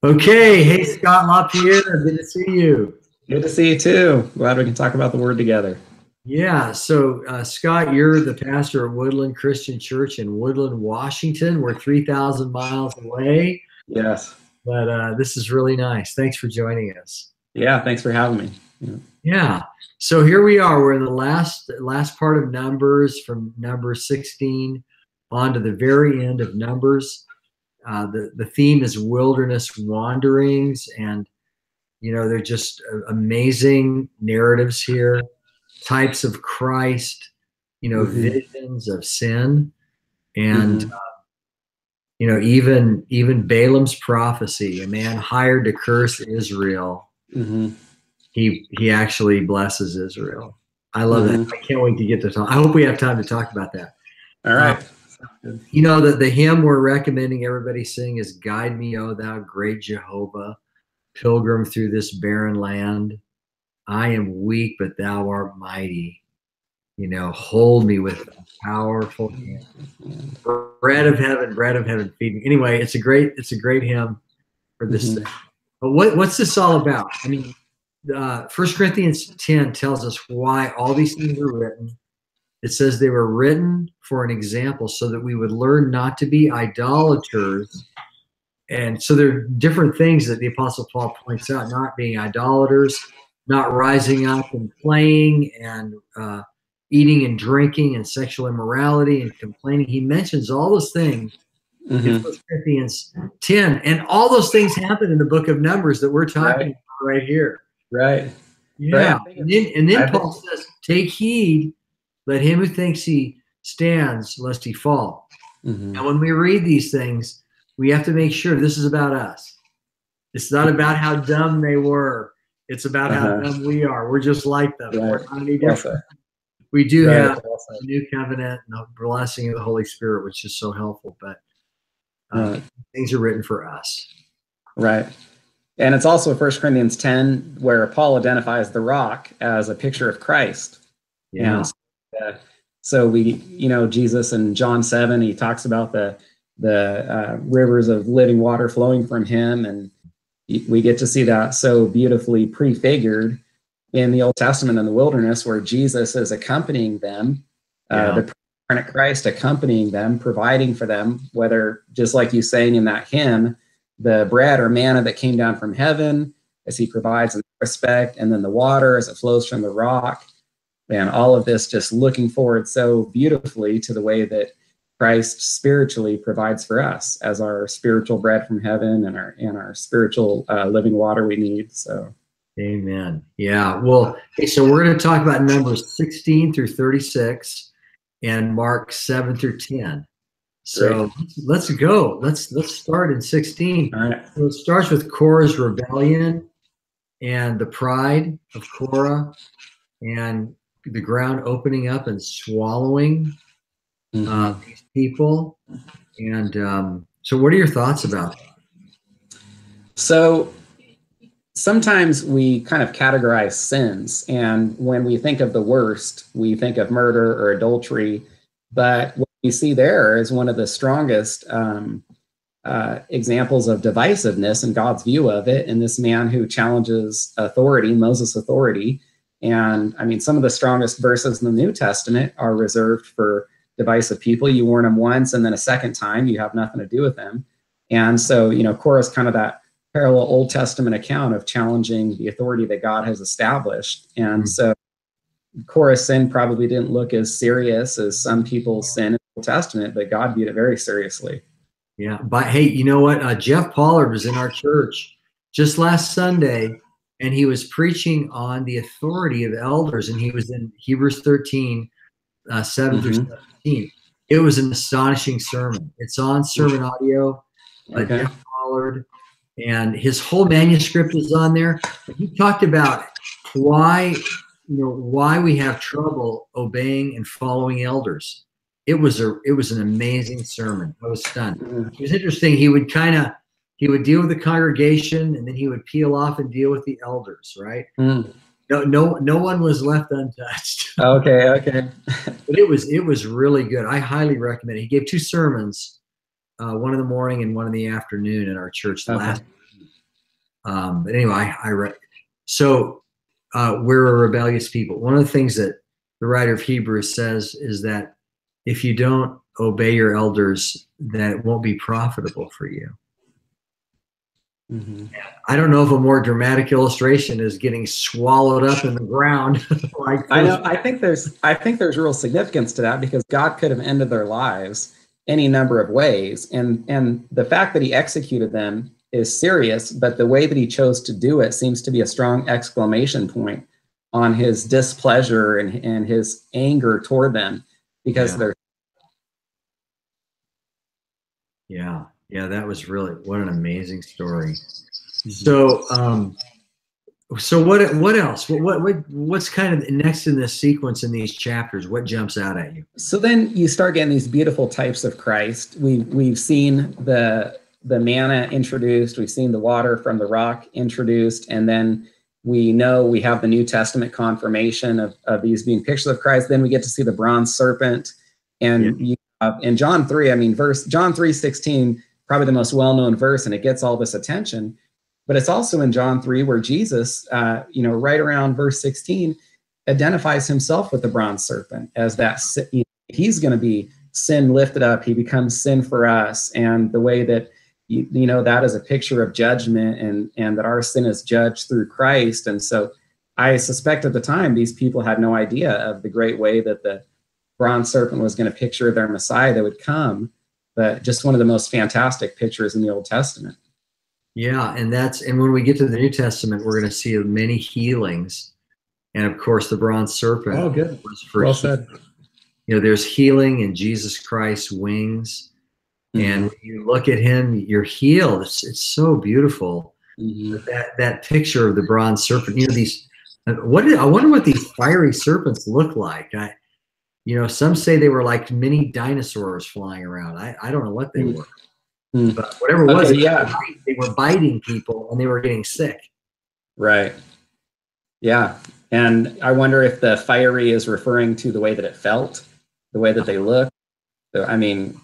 Okay, hey Scott LaPierre, good to see you. Good to see you too. Glad we can talk about the word together. Yeah, so Scott, you're the pastor of Woodland Christian Church in Woodland, Washington. We're 3,000 miles away, Yes. but this is really nice. Thanks for joining us. Yeah, thanks for having me. Yeah. Yeah, so here we are. We're in the last part of Numbers, from number 16 on to the very end of Numbers. The theme is wilderness wanderings, and they're just amazing narratives here, types of Christ, hmm visions of sin, and hmm even Balaam's prophecy. A man hired to curse Israel. hmm He actually blesses Israel. I love that. hmm I can't wait to get to talk. I hope we have time to talk about that. All Uh, right. Good. the hymn we're recommending everybody sing is "Guide Me, O Thou Great Jehovah, Pilgrim through this barren land. I am weak, but Thou art mighty. Hold me with a powerful hand. Bread of heaven, feed me." Anyway, it's a great hymn for this hmm thing. But what's this all about? I mean, 1 Corinthians 10 tells us why all these things were written. It says they were written for an example so that we would learn not to be idolaters. And so there are different things that the Apostle Paul points out: not being idolaters, not rising up and playing, and eating and drinking, and sexual immorality and complaining. He mentions all those things in hmm 1 Corinthians 10. And all those things happen in the book of Numbers that we're talking Right. about right here. Right. Right. Yeah. And then I think, Paul says, take heed, let him who thinks he stands, lest he fall. hmm Now, when we read these things, we have to make sure this is about us. It's not about how dumb they were. It's about how uh-huh. dumb we are. We're just like them. Right. We're not any Well different. said. We do Right. have Well said. the new covenant and the blessing of the Holy Spirit, which is so helpful. But Right. things are written for us. Right. And it's also 1 Corinthians 10 where Paul identifies the rock as a picture of Christ. Yeah. And uh, so Jesus in John 7, he talks about the rivers of living water flowing from him. And we get to see that so beautifully prefigured in the Old Testament in the wilderness, where Jesus is accompanying them, the incarnate Christ accompanying them, providing for them, whether, just like you saying in that hymn, the bread or manna that came down from heaven, as he provides in respect, and then the water as it flows from the rock, and all of this just looking forward so beautifully to the way that Christ spiritually provides for us as our spiritual bread from heaven and our spiritual living water we need. So, Amen. Yeah. Well, okay, so we're going to talk about Numbers 16 through 36 and Mark 7 through 10. great. So let's go. Let's start in 16. All right. So it starts with Korres Rebellion and the pride of Korah, and the ground opening up and swallowing these people. And so what are your thoughts about that? So sometimes we kind of categorize sins, and when we think of the worst, we think of murder or adultery. But what we see there is one of the strongest examples of divisiveness in God's view of it, in this man who challenges authority, Moses' authority. And I mean, some of the strongest verses in the New Testament are reserved for divisive people. You warn them once, and then a second time, you have nothing to do with them. And so, Korah is kind of that parallel Old Testament account of challenging the authority that God has established. And so Korah's sin probably didn't look as serious as some people's sin in the Old Testament, but God viewed it very seriously. Yeah. But hey, you know what? Jeff Pollard was in our church just last Sunday, and he was preaching on the authority of elders, and he was in Hebrews 13, 7 through 17. It was an astonishing sermon. It's on sermon audio. Okay. Jeff Pollard, and his whole manuscript is on there. He talked about why we have trouble obeying and following elders. It was an amazing sermon. I was stunned. It was interesting. He would deal with the congregation, and then he would peel off and deal with the elders, right? No one was left untouched. Okay. But it was really good. I highly recommend it. He gave two sermons, one in the morning and one in the afternoon, in our church last week. But anyway, I read. So we're a rebellious people. One of the things that the writer of Hebrews says is that if you don't obey your elders, that it won't be profitable for you. Mm-hmm. I don't know if a more dramatic illustration is getting swallowed up in the ground. I know. I think there's real significance to that, because God could have ended their lives any number of ways, and the fact that he executed them is serious, but the way that he chose to do it seems to be a strong exclamation point on his displeasure and his anger toward them, because they're. Yeah, that was really, what an amazing story. So, so what else? What's kind of next in this sequence in these chapters? What jumps out at you? So then you start getting these beautiful types of Christ. We've seen the manna introduced. We've seen the water from the rock introduced, and then we know we have the New Testament confirmation of these being pictures of Christ. Then we get to see the bronze serpent, and in John 3, I mean, John 3:16, probably the most well-known verse, and it gets all this attention. But it's also in John 3 where Jesus, right around verse 16, identifies himself with the bronze serpent as that he's going to be sin lifted up. He becomes sin for us. And the way that, that is a picture of judgment, and that our sin is judged through Christ. And so I suspect at the time, these people had no idea of the great way that the bronze serpent was going to picture their Messiah that would come. But just one of the most fantastic pictures in the Old Testament. Yeah, and when we get to the New Testament, we're going to see many healings, and of course, the bronze serpent. Oh, good. Was for well said. There's healing in Jesus Christ's wings, and when you look at him, you're healed. It's so beautiful. That picture of the bronze serpent. I wonder what these fiery serpents look like. Some say they were like mini dinosaurs flying around. I don't know what they were. But whatever it was, they were biting people and they were getting sick. Right. Yeah. And I wonder if the fiery is referring to the way that it felt, the way that they looked. So, I mean,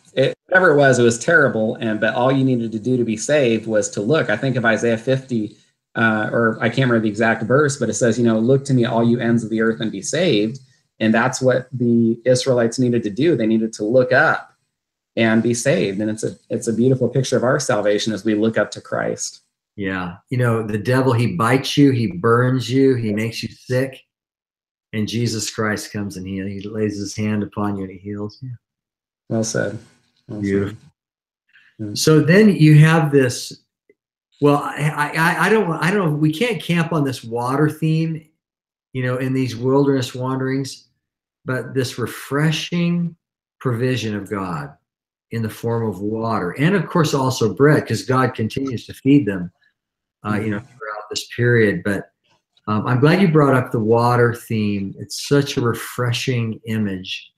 whatever it was terrible. But all you needed to do to be saved was to look. I think of Isaiah 50, or I can't remember the exact verse, but it says, look to me, all you ends of the earth, and be saved. And that's what the Israelites needed to do. They needed to look up and be saved. And it's a beautiful picture of our salvation as we look up to Christ. Yeah. The devil, he bites you, he burns you, he makes you sick. And Jesus Christ comes and he lays his hand upon you and he heals you. Well said. Beautiful. Said. So then you have this, well, I don't, we can't camp on this water theme, in these wilderness wanderings, but this refreshing provision of God in the form of water, and of course also bread, because God continues to feed them, throughout this period. But I'm glad you brought up the water theme. It's such a refreshing image,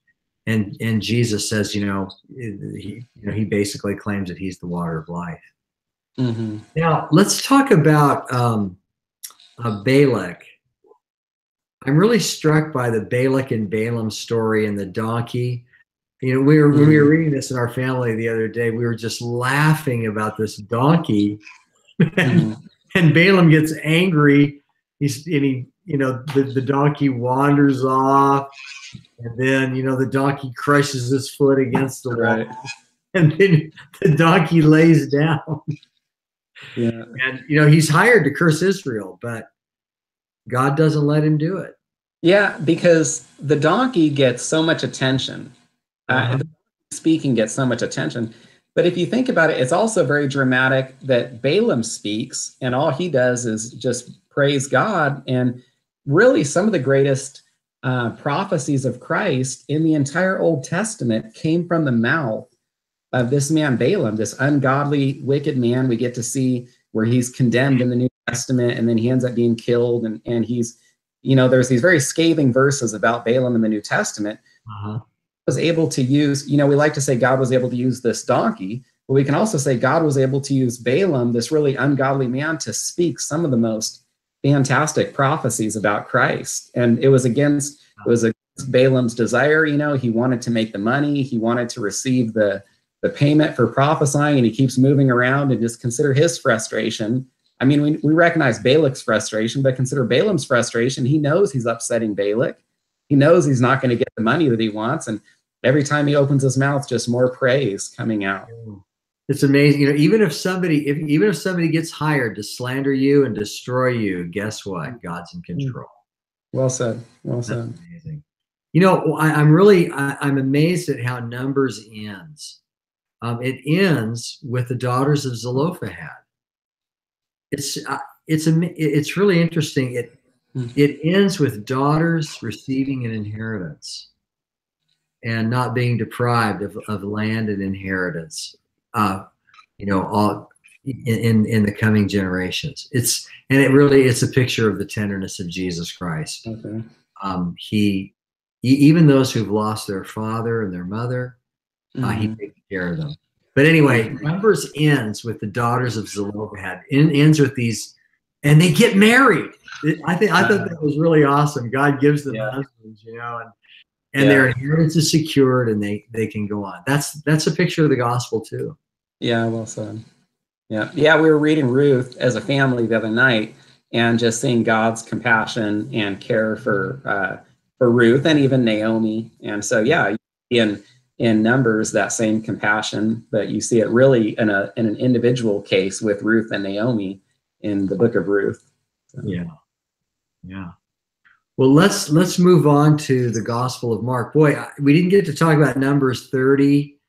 and Jesus says, he basically claims that he's the water of life. Now let's talk about Balak. I'm really struck by the Balak and Balaam story and the donkey. When we were reading this in our family the other day, we were just laughing about this donkey, and Balaam gets angry. The donkey wanders off, and then the donkey crushes his foot against the wall, and then the donkey lays down. Yeah, and he's hired to curse Israel, but God doesn't let him do it. Yeah, because the donkey gets so much attention. Speaking gets so much attention. But if you think about it, it's also very dramatic that Balaam speaks and all he does is just praise God. And really some of the greatest prophecies of Christ in the entire Old Testament came from the mouth of this man Balaam, this ungodly, wicked man. We get to see where he's condemned in the New Testament, and then he ends up being killed. And he's, there's these very scathing verses about Balaam in the New Testament. Was able to use, we like to say God was able to use this donkey, but we can also say God was able to use Balaam, this really ungodly man, to speak some of the most fantastic prophecies about Christ. And it was against Balaam's desire. He wanted to make the money, he wanted to receive the payment for prophesying, and he keeps moving around. And just consider his frustration I mean, we recognize Balak's frustration, but consider Balaam's frustration. He knows he's upsetting Balak. He knows he's not going to get the money that he wants. And every time he opens his mouth, just more praise coming out. It's amazing. Even if somebody gets hired to slander you and destroy you, guess what? God's in control. Well said. Well said. That's amazing. I'm amazed at how Numbers ends. It ends with the daughters of Zelophehad. It's really interesting. It ends with daughters receiving an inheritance and not being deprived of land and inheritance. All in the coming generations. It's a picture of the tenderness of Jesus Christ. Okay. He even those who've lost their father and their mother, he takes care of them. But anyway, Numbers ends with the daughters of Zelophehad. Ends with these, and they get married. I thought that was really awesome. God gives them husbands, and their inheritance is secured, and they can go on. That's a picture of the gospel too. Yeah, well said. Yeah. We were reading Ruth as a family the other night, and just seeing God's compassion and care for Ruth and even Naomi. And so, in Numbers, that same compassion, but you see it really in an individual case with Ruth and Naomi in the book of Ruth. So. Yeah. Well, let's move on to the Gospel of Mark. Boy, we didn't get to talk about Numbers 30.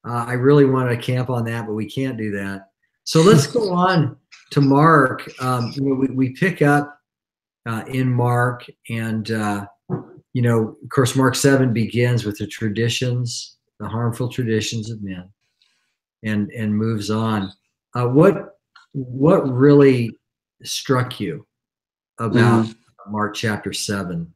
I really wanted to camp on that, but we can't do that. So let's go on to Mark. We pick up in Mark, and of course, Mark 7 begins with the traditions, the harmful traditions of men, and moves on. What really struck you about Mark chapter 7?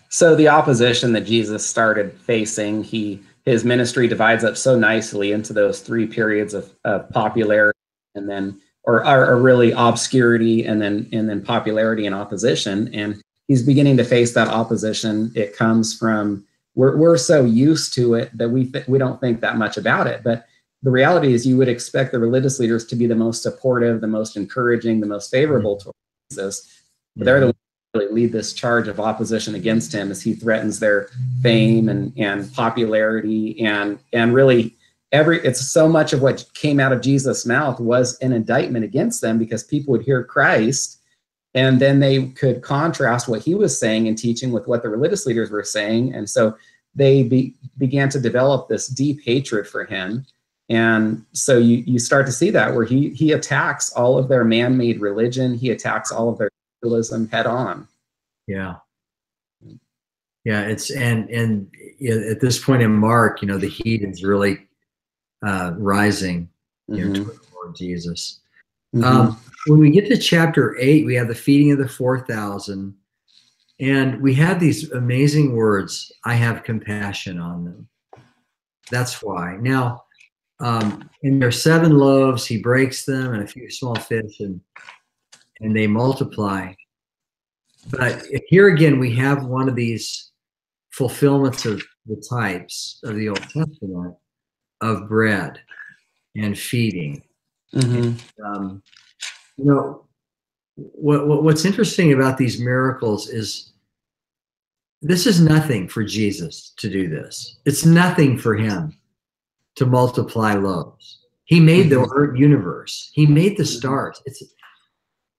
So the opposition that Jesus started facing, his ministry divides up so nicely into those 3 periods of popularity, and then or really obscurity, and then popularity and opposition. And he's beginning to face that opposition. It comes from we're so used to it that we don't think that much about it. But the reality is, you would expect the religious leaders to be the most supportive, the most encouraging, the most favorable to Jesus. But they're the ones who really lead this charge of opposition against him as he threatens their fame and popularity, and really it's so much of what came out of Jesus' mouth was an indictment against them, because people would hear Christ and then they could contrast what he was saying and teaching with what the religious leaders were saying. And so they began to develop this deep hatred for him. And so you start to see that where he attacks all of their man-made religion. He attacks all of their legalism head on. Yeah. It's and at this point in Mark, the heat is really rising toward the Lord Jesus. When we get to chapter 8, we have the feeding of the 4,000, and we have these amazing words, "I have compassion on them." That's why. Now, in their 7 loaves, he breaks them, and a few small fish, and they multiply. But here again, we have one of these fulfillments of the types of the Old Testament of bread and feeding. And, what's interesting about these miracles is this is nothing for Jesus to do this. It's nothing for him to multiply loaves. He made the universe. He made the stars. It's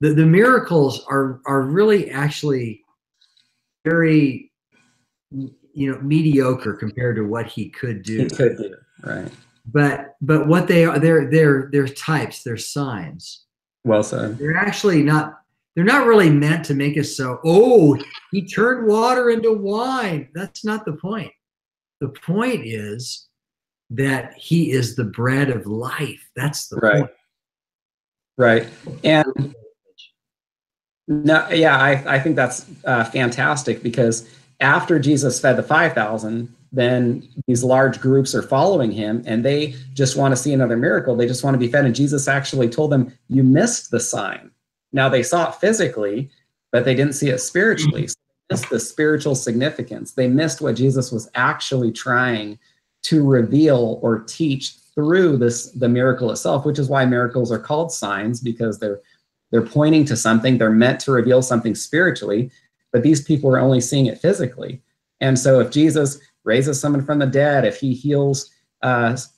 the miracles are really actually very mediocre compared to what he could do. He could do, right? But what they are, they're types, they're signs. Well said. They're actually not. They're not really meant to make us so. Oh, he turned water into wine. That's not the point. The point is that he is the bread of life. That's the point. Right. And I think that's fantastic, because after Jesus fed the 5,000, then these large groups are following him, and they just want to see another miracle. They just want to be fed. And Jesus actually told them, "You missed the sign." Now, they saw it physically, but they didn't see it spiritually. So they missed the spiritual significance. They missed what Jesus was actually trying to reveal or teach through the miracle itself, which is why miracles are called signs, because they're pointing to something. They're meant to reveal something spiritually, but these people are only seeing it physically. And so if Jesus raises someone from the dead, if he heals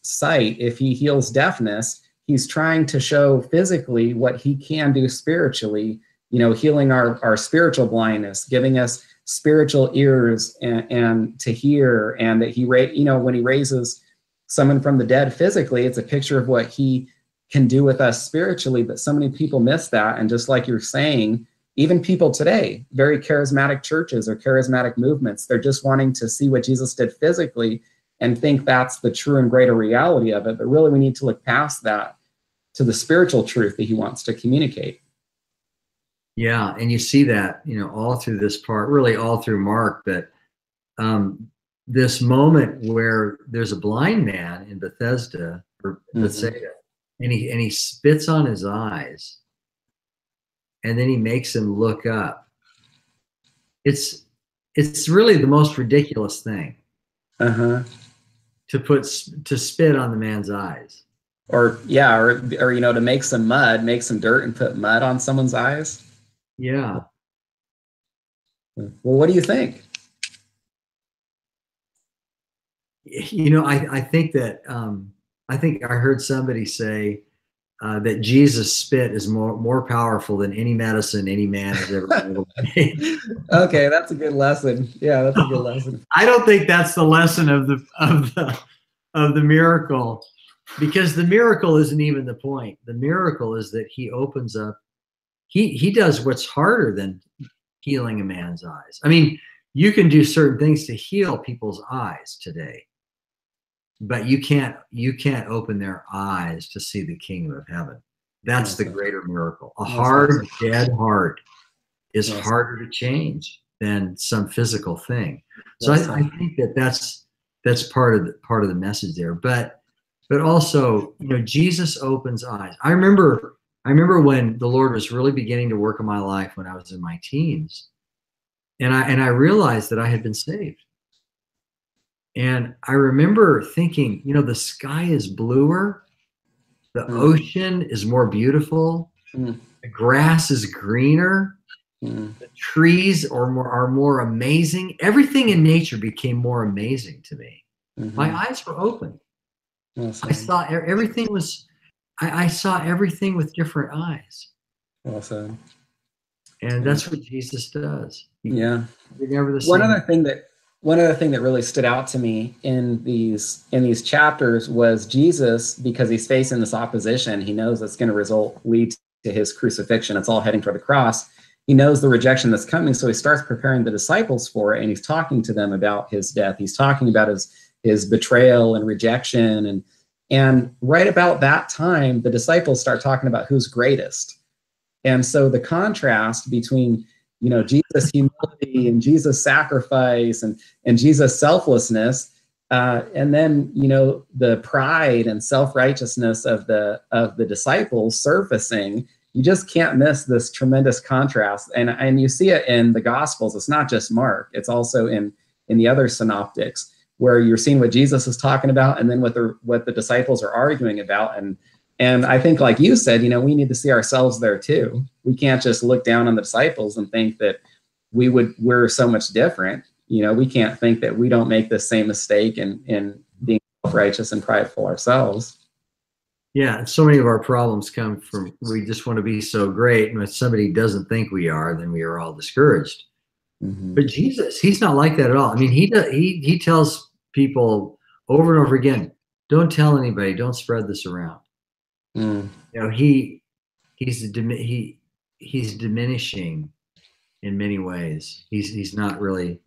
sight, if he heals deafness, he's trying to show physically what he can do spiritually, healing our spiritual blindness, giving us spiritual ears and to hear. And that when he raises someone from the dead physically, it's a picture of what he can do with us spiritually. But so many people miss that. And just like you're saying, even people today, very charismatic churches or charismatic movements, they're just wanting to see what Jesus did physically and think that's the true and greater reality of it. But really, we need to look past that to the spiritual truth that he wants to communicate. Yeah, and you see that, all through this part, really all through Mark, that this moment where there's a blind man in Bethesda, or Bethsaida, and he spits on his eyes, and then he makes him look up. It's really the most ridiculous thing. To spit on the man's eyes. Or to make some mud, make some dirt and put mud on someone's eyes. Yeah. Well, what do you think? I think that I heard somebody say that Jesus' spit is more powerful than any medicine any man has ever been able to make. Okay, that's a good lesson. Yeah, that's a good lesson. I don't think that's the lesson of the miracle, because the miracle isn't even the point. The miracle is that he opens up. He does what's harder than healing a man's eyes. I mean, you can do certain things to heal people's eyes today, but you can't open their eyes to see the kingdom of heaven. That's the greater miracle. A hard, dead heart is harder to change than some physical thing. So I think that's part of the message there. But also, Jesus opens eyes. I remember when the Lord was really beginning to work in my life when I was in my teens, and I realized that I had been saved. And I remember thinking, the sky is bluer, the ocean is more beautiful, the grass is greener, the trees are more amazing. Everything in nature became more amazing to me. My eyes were open. Awesome. I saw everything I saw everything with different eyes. Awesome. And that's what Jesus does. You're never the same. One other thing that really stood out to me in these chapters was Jesus, because he's facing this opposition. He knows it's going to lead to his crucifixion. It's all heading toward the cross. He knows the rejection that's coming, so he starts preparing the disciples for it, and he's talking to them about his death. He's talking about his betrayal and rejection, and right about that time, the disciples start talking about who's greatest. And so the contrast between, Jesus' humility and Jesus' sacrifice and Jesus' selflessness, and then, the pride and self-righteousness of the disciples surfacing, you just can't miss this tremendous contrast. And you see it in the Gospels. It's not just Mark. It's also in the other synoptics, where you're seeing what Jesus is talking about and then what the disciples are arguing about. And I think, like you said, we need to see ourselves there too. We can't just look down on the disciples and think that we're so much different. We can't think that we don't make the same mistake in being self-righteous and prideful ourselves. Yeah, so many of our problems come from, we just want to be so great, and if somebody doesn't think we are, then we are all discouraged. But Jesus, he's not like that at all. I mean, he tells people over and over again, don't tell anybody, don't spread this around. He's diminishing in many ways. He's not really,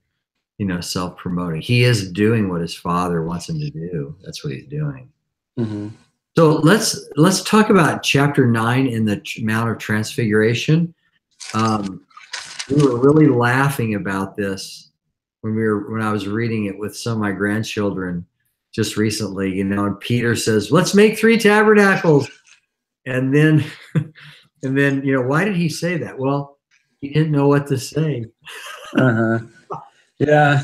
self-promoting. He is doing what his Father wants him to do. That's what he's doing. So let's talk about chapter 9 in the Mount of Transfiguration. We were really laughing about this when I was reading it with some of my grandchildren just recently, and Peter says, let's make 3 tabernacles. And then, why did he say that? Well, he didn't know what to say. Yeah.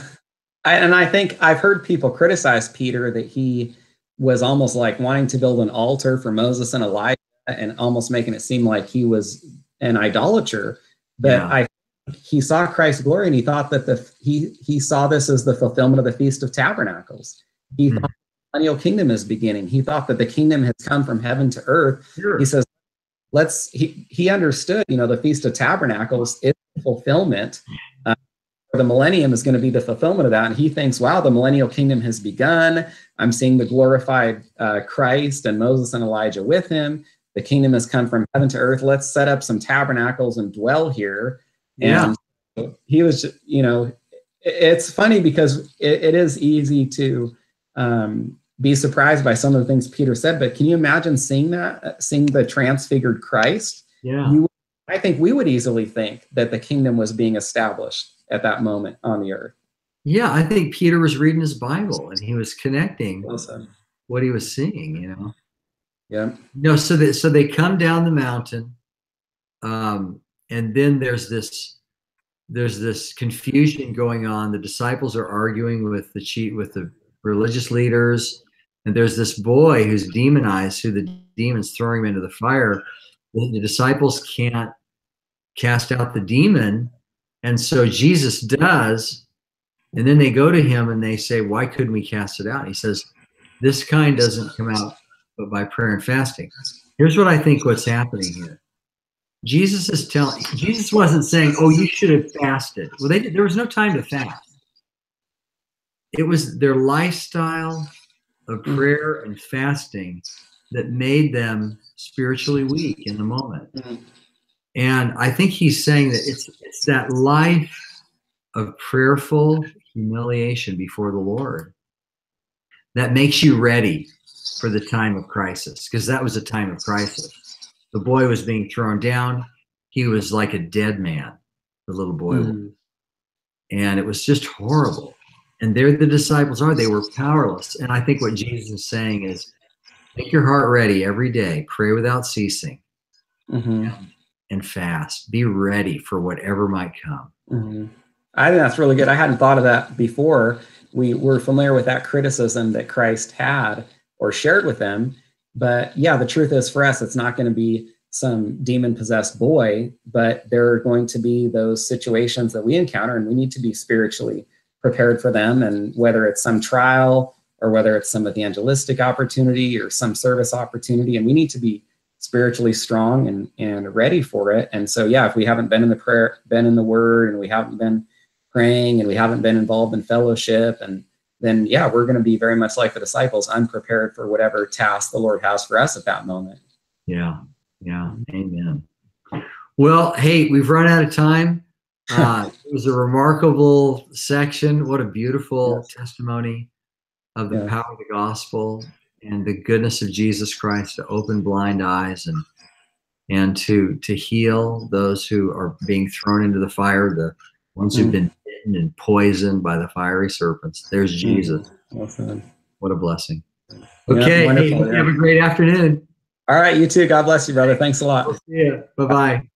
I think I've heard people criticize Peter that he was almost like wanting to build an altar for Moses and Elijah and almost making it seem like he was an idolater. But he saw Christ's glory, and he thought that he saw this as the fulfillment of the Feast of Tabernacles. He thought the Millennial Kingdom is beginning. He thought that the kingdom has come from heaven to earth. Sure. He says, he understood, the Feast of Tabernacles is the fulfillment. The millennium is going to be the fulfillment of that. And he thinks, wow, the millennial kingdom has begun. I'm seeing the glorified Christ and Moses and Elijah with him. The kingdom has come from heaven to earth. Let's set up some tabernacles and dwell here. And he was, it's funny because it is easy to be surprised by some of the things Peter said, but can you imagine seeing the transfigured Christ? Yeah. I think we would easily think that the kingdom was being established at that moment on the earth. Yeah, I think Peter was reading his Bible and he was connecting what he was seeing, Yeah. So they come down the mountain, and then there's this confusion going on. The disciples are arguing with the religious leaders, and there's this boy who's demonized, who the demons throwing him into the fire. The disciples can't cast out the demon, and so Jesus does, and then they go to him and they say, why couldn't we cast it out? And he says, this kind doesn't come out but by prayer and fasting. Here's what I think what's happening here. Jesus wasn't saying, oh, you should have fasted. Well, there was no time to fast. It was their lifestyle of prayer and fasting that made them spiritually weak in the moment. And I think he's saying that it's that life of prayerful humiliation before the Lord that makes you ready for the time of crisis, because that was a time of crisis. The boy was being thrown down. He was like a dead man, the little boy was. And it was just horrible. And there the disciples are. They were powerless. And I think what Jesus is saying is, make your heart ready every day. Pray without ceasing. And fast. Be ready for whatever might come. I think that's really good. I hadn't thought of that before. We were familiar with that criticism that Christ had or shared with them. But yeah, the truth is for us, it's not going to be some demon-possessed boy, but there are going to be those situations that we encounter, and we need to be spiritually prepared for them. And whether it's some trial or whether it's some evangelistic opportunity or some service opportunity, and we need to be spiritually strong and ready for it. And so, yeah, if we haven't been in the prayer, been in the word, and we haven't been praying, and we haven't been involved in fellowship, and then, yeah, we're going to be very much like the disciples, unprepared for whatever task the Lord has for us at that moment. Yeah. Amen. Well, hey, we've run out of time. It was a remarkable section. What a beautiful testimony of the power of the gospel and the goodness of Jesus Christ to open blind eyes and to heal those who are being thrown into the fire, the ones who've been bitten and poisoned by the fiery serpents. There's Jesus. Awesome. What a blessing. Okay, have a great afternoon. All right, you too. God bless you, brother. Thanks a lot. Yeah. Bye-bye.